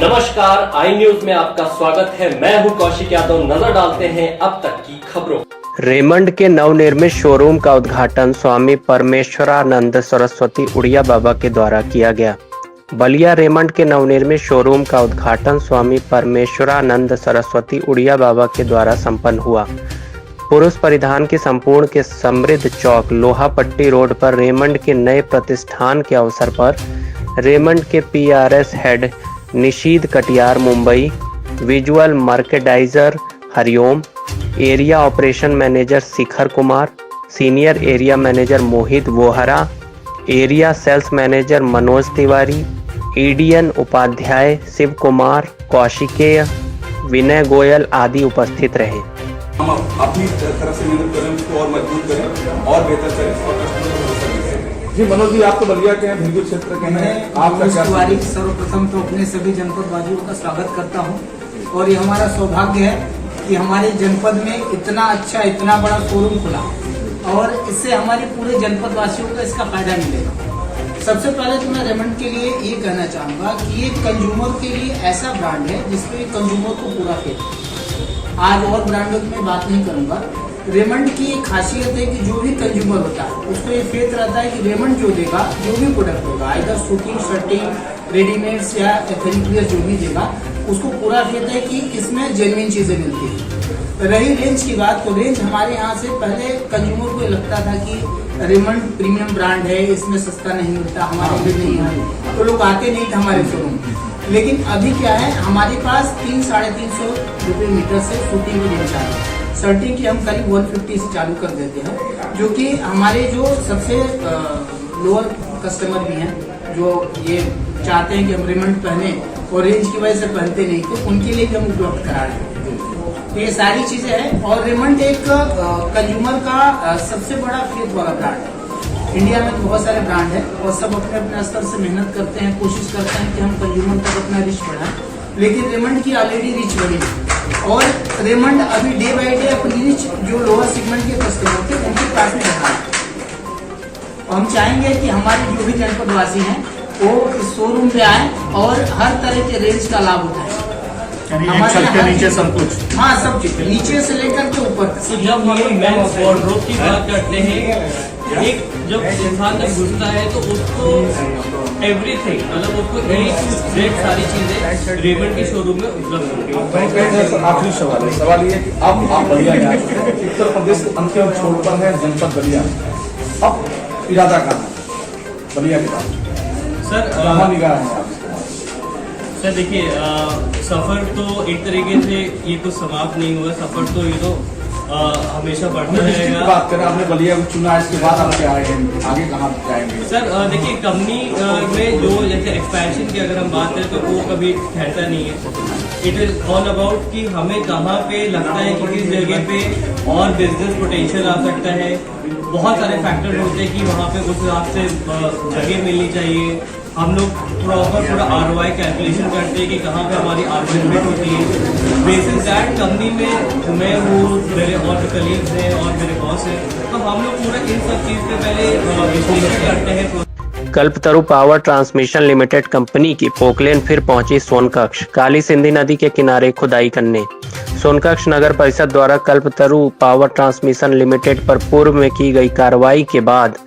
नमस्कार, आई न्यूज में आपका स्वागत है। मैं हूं कौशिक यादव। नजर डालते हैं अब तक की खबरों। रेमंड के नवनिर्मित शोरूम का उद्घाटन स्वामी परमेश्वरानंद सरस्वती उड़िया बाबा के द्वारा किया गया। बलिया रेमंड के नवनिर्मित शोरूम का उद्घाटन स्वामी परमेश्वरानंद सरस्वती उड़िया बाबा के द्वारा संपन्न हुआ। पुरुष परिधान की संपूर्ण के समृद्ध चौक लोहापट्टी रोड पर रेमंड के नए प्रतिष्ठान के अवसर पर रेमंड के PRS head Nishid Katiyar Mumbai, visual marketiser Hariom, area operation manager Shikhar Kumar, senior area manager Mohit Vohra, area sales manager Manoj Tiwari, EDN Upadhyay Shiv Kumar, Kaushikey, Vinay Goyal आदि उपस्थित रहे। हम अपनी तरफ से मेहनत करें, उसको और मजबूत करें और बेहतर करें और कस्टमर को सर्विस दें। जी मनोज जी, आप तो बलिया के हैं, भिलगुल क्षेत्र के हैं, आपका क्या? सर्वप्रथम तो अपने सभी जनपद वासियों का स्वागत करता हूं और ये हमारा सौभाग्य है कि हमारे जनपद में इतना अच्छा इतना बड़ा शोरूम खुला और इससे हमारे पूरे जनपद वासियों को इसका फायदा मिलेगा। सबसे पहले तो मैं रेमंड के लिए ये कहना चाहूंगा कि ये कंज्यूमर के लिए ऐसा ब्रांड है जिसपे कंज्यूमर को पूरा फेथ। आज और ब्रांडों की मैं बात नहीं करूंगा। रेमंड की एक खासियत है कि जो भी कंज्यूमर होता है उसको ये फेथ रहता है कि रेमंड जो देगा, जो भी प्रोडक्ट होगा, आइदर सूटिंग, शर्टिंग, रेडीमेड्स या एथनिक जो भी देगा, उसको पूरा फेथ है कि इसमें जेन्युइन चीजें मिलती है। रही रेंज की बात, तो रेंज हमारे यहाँ से पहले कंज्यूमर को लगता था कि रेमंड प्रीमियम ब्रांड है, इसमें सस्ता नहीं मिलता, हमारे लिए नहीं है, तो लोग आते नहीं थे हमारे शोरूम। लेकिन अभी क्या है, हमारे पास 300-350 रुपये मीटर से शूटिंग की रेंज आ रही है। शर्टिंग की हम करीब 150 से चालू कर देते हैं, जो कि हमारे जो सबसे लोअर कस्टमर भी हैं, जो ये चाहते हैं कि हम रेमंड पहने और रेंज की वजह से पहनते नहीं थे, उनके लिए भी हम उपलब्ध करा रहे हैं। तो ये सारी चीजें हैं और रेमंड एक कंज्यूमर का सबसे बड़ा फेथ वाला ब्रांड है। इंडिया में तो बहुत सारे ब्रांड है और सब अपने अपने स्तर से मेहनत करते हैं, कोशिश करते हैं कि हम कंज्यूमर तक अपना रिच बढ़ाएं, लेकिन रेमंड की ऑलरेडी रिच बढ़ी और रेमंड अभी डे बाई डे अपनी रिच जो लोअर सेगमेंट के कस्टमर थे उनकी काफी बढ़ा है। हम चाहेंगे कि हमारे जो भी जनपद वासी हैं वो इस शोरूम पे आए और हर तरह के रेंज का लाभ उठाएं। हमारे नीचे सब कुछ, हाँ सब चीज नीचे से लेकर के ऊपर तक। तो जब हम मेंस वार्डरोब की बात करते हैं, एक जब इंसान जब घुसता है तो उसको एवरीथिंग, मतलब उसको A to Z सारी चीजें रेमंड के शोरूम में उपलब्ध होंगी। आखिरी सवाल ये कि आप बलिया गए, उत्तर प्रदेश के अंतिम छोर पर है जनपद बलिया, अब इरादा कहाँ है बलिया के बाद? सर कहाँ निगाह है? सर देखिए, सफर तो एक तरीके से ये कुछ समाप्त नहीं हुआ। सफर तो ये तो हमेशा बढ़ता रहेगा। बात करें, आपने बलिया को चुना, इसके बाद आप क्या आएंगे, आगे कहाँ जाएंगे? सर देखिए, कंपनी में जो जैसे एक्सपेंशन की अगर हम बात करें तो वो कभी ठहरता नहीं है। इट इज ऑल अबाउट कि हमें कहाँ पे लगता है कि किस जगह पे और बिजनेस पोटेंशियल आ सकता है। बहुत सारे फैक्टर होते हैं कि वहाँ पे उस हिसाब से जगह मिलनी चाहिए। हम लोग प्रॉपर पूरा ROI कैलकुलेशन करते हैं कि कहाँ पे हमारी ROI फिट होती है। बेसिस दैट कंपनी में मैं हूँ, मेरे और कलीग्स हैं और मेरे बॉस हैं, तो हम लोग पूरा इन सब चीज़ पे पहले विश्लेषण करते हैं। कल्पतरु पावर ट्रांसमिशन लिमिटेड कंपनी की पोकलेन फिर पहुंची सोनकक्ष। काली सिंधी नदी के किनारे खुदाई करने। सोनकक्ष नगर परिषद द्वारा कल्पतरु पावर ट्रांसमिशन लिमिटेड पर पूर्व में की गई कार्रवाई के बाद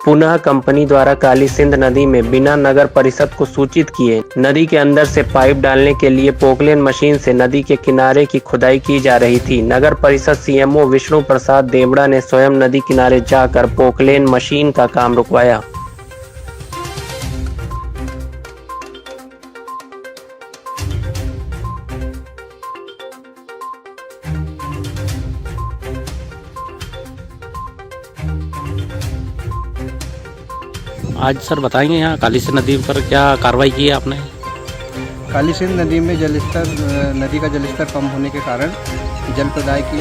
पुनः कंपनी द्वारा काली सिंध नदी में बिना नगर परिषद को सूचित किए नदी के अंदर से पाइप डालने के लिए पोकलेन मशीन से नदी के किनारे की खुदाई की जा रही थी। नगर परिषद CMO विष्णु प्रसाद देवड़ा ने स्वयं नदी किनारे जाकर पोकलेन मशीन का काम रुकवाया। आज सर बताएंगे यहाँ काली सिंध नदी पर क्या कार्रवाई की है आपने? काली सिंध नदी में नदी का जलस्तर कम होने के कारण जल प्रदाय की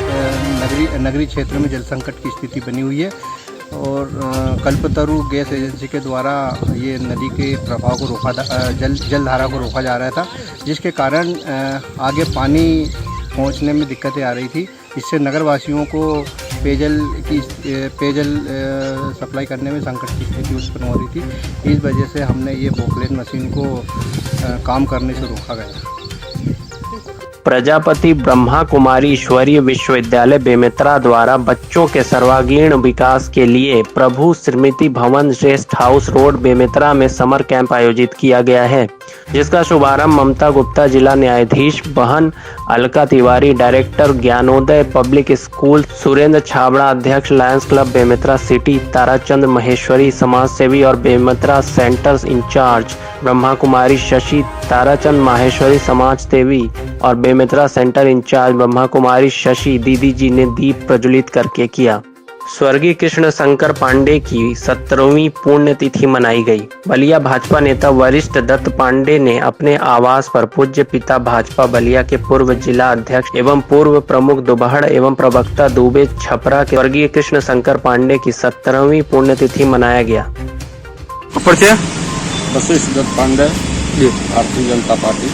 नगरीय क्षेत्र में जल संकट की स्थिति बनी हुई है और कल्पतरु गैस एजेंसी के द्वारा ये नदी के प्रभाव को जलधारा को रोका जा रहा था, जिसके कारण आगे पानी पहुंचने में दिक्कतें आ रही थी। इससे नगरवासियों को पेयजल सप्लाई करने में संकट की स्थिति उत्पन्न हो रही थी। इस वजह से हमने ये पोकलेन मशीन को काम करने से रोका गया। प्रजापति ब्रह्मा कुमारी ईश्वरीय विश्वविद्यालय बेमेतरा द्वारा बच्चों के सर्वांगीण विकास के लिए प्रभु स्मृति भवन रेस्ट हाउस रोड बेमेतरा में समर कैंप आयोजित किया गया है, जिसका शुभारंभ ममता गुप्ता, जिला न्यायाधीश बहन Alka Tiwari, director Gyanoday public school Surendra Chhabra, अध्यक्ष Lions Club Bemetara city Tarachand Maheshwari, समाज सेवी और बेमेतरा सेंटर इंचार्ज ब्रह्मा कुमारी शशि, ताराचंद माहेश्वरी समाज सेवी और बेमेतरा सेंटर इंचार्ज ब्रह्मा कुमारी शशि दीदी जी ने दीप प्रज्वलित करके किया। स्वर्गीय कृष्ण शंकर पांडे की 17वीं पुण्यतिथि मनाई गई। बलिया भाजपा नेता वरिष्ठ दत्त पांडे ने अपने आवास पर पूज्य पिता भाजपा बलिया के पूर्व जिला अध्यक्ष एवं पूर्व प्रमुख दुबहड़ एवं प्रवक्ता दुबे छपरा के स्वर्गीय कृष्ण शंकर पांडे की 17वीं पुण्यतिथि मनाया गया। वशिष्ठ दत्त पांडे जी, भारतीय जनता पार्टी।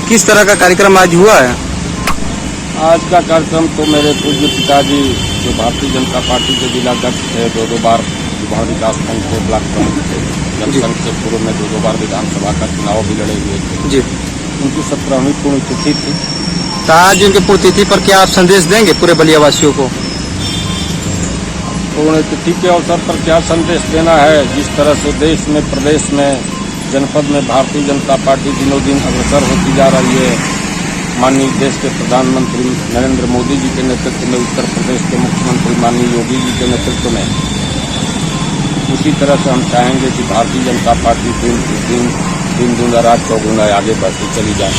किस तरह का कार्यक्रम आज हुआ है? आज का कार्यक्रम तो मेरे पूज्य पिताजी जो भारतीय जनता पार्टी के जिलाध्यक्ष थे, दो बार दुबहड़ विकास खंड के ब्लॉक प्रमुख थे, जनसंघ से पूर्व में दो बार विधानसभा का चुनाव भी लड़े हुए थे जी। उनकी 17वीं पुण्यतिथि थी। तो आज उनके पुण्यतिथि पर क्या आप संदेश देंगे पूरे बलिया वासियों को? पुण्यतिथि के अवसर पर क्या संदेश देना है? जिस तरह से देश में, प्रदेश में, जनपद में भारतीय जनता पार्टी दिनों दिन अग्रसर होती जा रही है, माननीय देश के प्रधानमंत्री नरेंद्र मोदी जी के नेतृत्व में, उत्तर प्रदेश के मुख्यमंत्री माननीय योगी जी के नेतृत्व में, उसी तरह से हम चाहेंगे कि भारतीय जनता पार्टी दिन दूना रात चौगुना आगे बढ़ती चली जाए।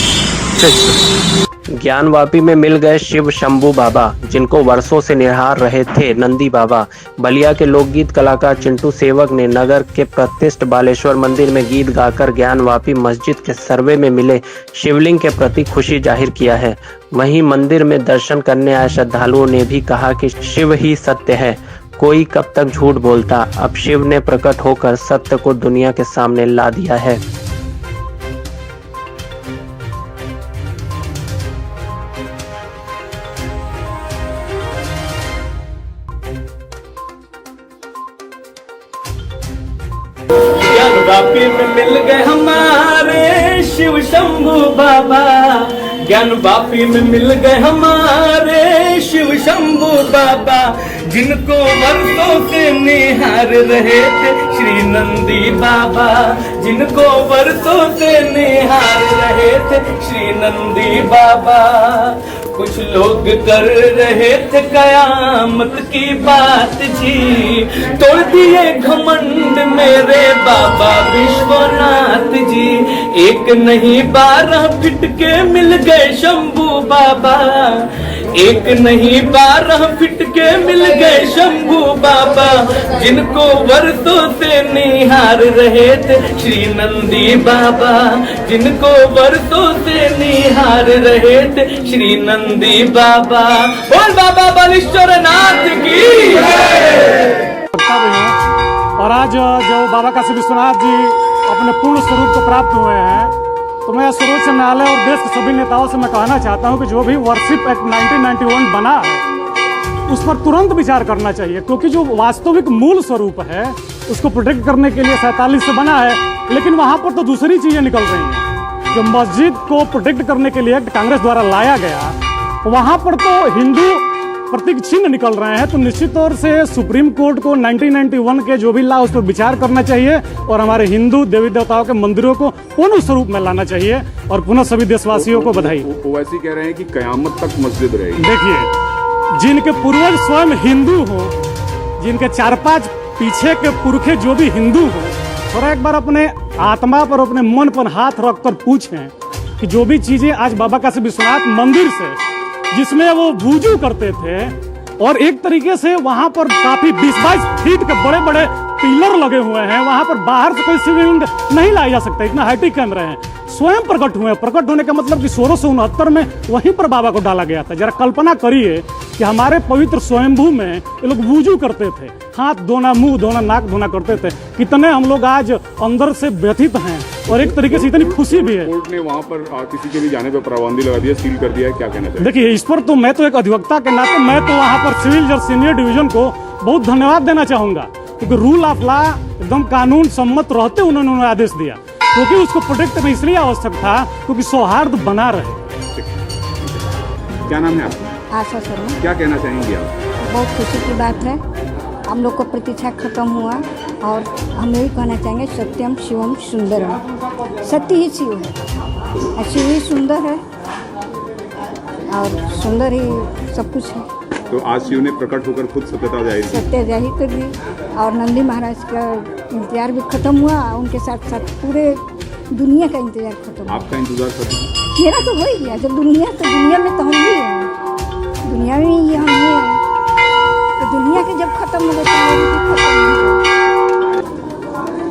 ज्ञानवापी में मिल गए शिव शंभू बाबा, जिनको वर्षों से निहार रहे थे नंदी बाबा। बलिया के लोकगीत कलाकार चिंटू सेवक ने नगर के प्रतिष्ठित बालेश्वर मंदिर में गीत गाकर ज्ञानवापी मस्जिद के सर्वे में मिले शिवलिंग के प्रति खुशी जाहिर किया है। वहीं मंदिर में दर्शन करने आए श्रद्धालुओं ने भी कहा कि शिव ही सत्य है, कोई कब तक झूठ बोलता। अब शिव ने प्रकट होकर सत्य को दुनिया के सामने ला दिया है। ज्ञानवापी में मिल गए हमारे शिव शंभू बाबा, ज्ञानवापी में मिल गए हमारे शिव शंभू बाबा, जिनको वर्षों से निहार रहे थे श्री नंदी बाबा, जिनको वर्षों से निहार रहे थे श्री नंदी बाबा। कुछ लोग कर रहे थे कयामत की बात जी, तोड़ दिए घमंड मेरे बाबा विश्वनाथ जी। एक नहीं 12 फीट के मिल गए शंभू बाबा, एक नहीं 12 फीट के मिल गए शंभू बाबा, जिनको वर्षों से निहार रहे थे श्री नंदी बाबा, जिनको वर्षों से निहार रहे थे श्री नंदी बाबा। बोल बाबा बालेश्वर नाथ की। और आज जो बाबा काशी विश्वनाथ जी अपने पूर्ण स्वरूप को प्राप्त हुए हैं, तो मैं सर्वोच्च न्यायालय और देश के सभी नेताओं से मैं कहना चाहता हूं कि जो भी वर्शिप एक्ट 1991 बना है उस पर तुरंत विचार करना चाहिए, क्योंकि जो वास्तविक मूल स्वरूप है उसको प्रोटेक्ट करने के लिए 47 से बना है, लेकिन वहां पर तो दूसरी चीजें निकल रही हैं। जो मस्जिद को प्रोटेक्ट करने के लिए एक्ट कांग्रेस द्वारा लाया गया, वहां पर तो हिंदू प्रतीक चिन्ह निकल रहे हैं। तो निश्चित तौर से सुप्रीम कोर्ट को 1991 के जो भी ला उस पर विचार करना चाहिए और हमारे हिंदू देवी देवताओं के मंदिरों को पूर्ण स्वरूप में लाना चाहिए। और पुनः सभी देशवासियों को बधाई। ओवैसी कह रहे हैं कि कयामत तक मस्जिद रहेगी। देखिए, जिनके पूर्वज स्वयं हिंदू हो, जिनके 4-5 पीछे के पुरखे जो भी हिंदू हो, थोड़ा एक बार अपने आत्मा पर, अपने मन पर हाथ रखकर पूछें कि जो भी चीजें आज बाबा काशी विश्वनाथ मंदिर से, जिसमें वो वुजू करते थे और एक तरीके से वहां पर काफी 20-22 फीट के बड़े बड़े पिलर लगे हुए हैं, वहां पर बाहर से कोई शिवलिंग नहीं लाया जा सकता, इतना हाईटेक कैमरे हैं। स्वयं प्रकट हुए, प्रकट होने का मतलब कि 1669 में वहीं पर बाबा को डाला गया था। जरा कल्पना करिए कि हमारे पवित्र स्वयंभू में ये लोग वुजू करते थे, हाथ धोना, मुंह धोना, नाक धोना करते थे। कितने हम लोग आज अंदर से व्यथित हैं और एक तरीके से इतनी खुशी भी है। कोर्ट ने वहाँ पर किसी के भी जाने पर पाबंदी लगा दिया, सील कर दिया है, क्या कहना चाहिए? देखिए, इस पर तो मैं तो एक अधिवक्ता के नाते मैं तो वहाँ पर सिविल जज सीनियर डिवीजन को बहुत धन्यवाद देना चाहूँगा, क्योंकि रूल ऑफ लॉ एकदम कानून सम्मत रहते उन्होंने आदेश दिया, क्योंकि उसको प्रोटेक्ट करना इसलिए आवश्यक था क्योंकि सौहार्द बना रहे। क्या नाम है आपका? आशा शर्मा। क्या कहना चाहेंगे आप? बहुत खुशी की बात है, हम लोग को प्रतीक्षा खत्म हुआ और हम यही कहना चाहेंगे सत्यम शिवम सुंदरम। सत्य ही शिव है और शिव ही सुंदर है और सुंदर ही सब कुछ है। तो आज शिव ने प्रकट होकर खुद सत्यता जाहिर कर दी और नंदी महाराज का इंतजार भी खत्म हुआ, उनके साथ साथ पूरे दुनिया का इंतजार खत्म हुआ। आपका इंतजार खत्म? मेरा तो हो ही गया। जब दुनिया में तो हम ही हैं, दुनिया में ही हम ही हैं, तो दुनिया के जब खत्म हो गए तो मेरी भी खत्म हो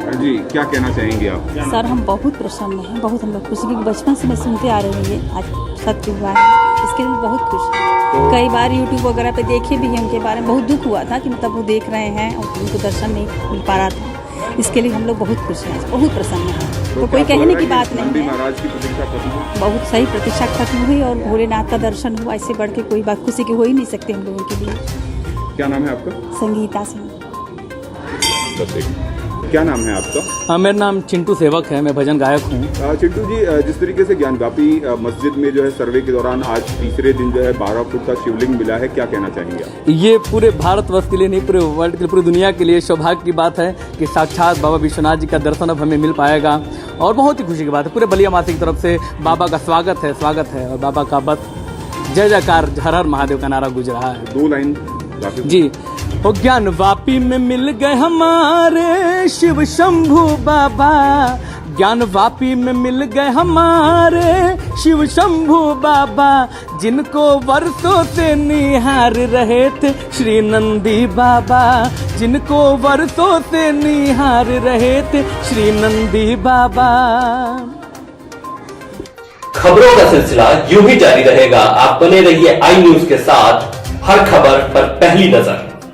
गई। जी, क्या कहना चाहेंगे आप? सर, हम बहुत प्रसन्न हैं, बहुत हम लोग खुशी, क्योंकि बचपन से मैं सुनते आ रही हूँ, आज सत्य हुआ है, इसके लिए बहुत खुश है। कई बार यूट्यूब वगैरह पे देखे भी हैं उनके बारे में, बहुत दुख हुआ था कि मतलब वो देख रहे हैं और उनको दर्शन नहीं मिल पा रहा था। इसके लिए हम लोग बहुत खुश हैं, बहुत प्रसन्न हैं। तो कोई कहने की बात नहीं है, महाराज की प्रतीक्षा खत्म हुई, बहुत सही प्रतीक्षा खत्म हुई और भोलेनाथ का दर्शन हुआ। इससे बढ़ के कोई बात खुशी की हो ही नहीं सकती हम लोगों के लिए। क्या नाम है आपका? संगीता सिंह। क्या नाम है आपका? हाँ, मेरा नाम चिंटू सेवक है, मैं भजन गायक हूँ। चिंटू जी, जिस तरीके से ज्ञानवापी मस्जिद में जो है सर्वे के दौरान आज तीसरे दिन जो है 12 फुट का शिवलिंग मिला है, क्या कहना चाहेंगे आप? ये पूरे भारतवर्ष के लिए नहीं, पूरे वर्ल्ड के लिए, पूरी दुनिया के लिए सौभाग्य की बात है कि साक्षात बाबा विश्वनाथ जी का दर्शन अब हमें मिल पाएगा और बहुत ही खुशी की बात है। पूरे बलिया मासी की तरफ से बाबा का स्वागत है और बाबा का बस जय जयकार हर हर महादेव का नारा गुज रहा है। 2 लाइन जी। ओ ज्ञान वापी में मिल गए हमारे शिव शंभू बाबा, ज्ञान वापी में मिल गए हमारे शिव शंभू बाबा, जिनको वर्षों से निहार रहे थे श्री नंदी बाबा, जिनको वर्षों से निहार रहे थे श्री नंदी बाबा। खबरों का सिलसिला यूं ही जारी रहेगा। आप बने रहिए आई न्यूज के साथ, हर खबर पर पहली नजर।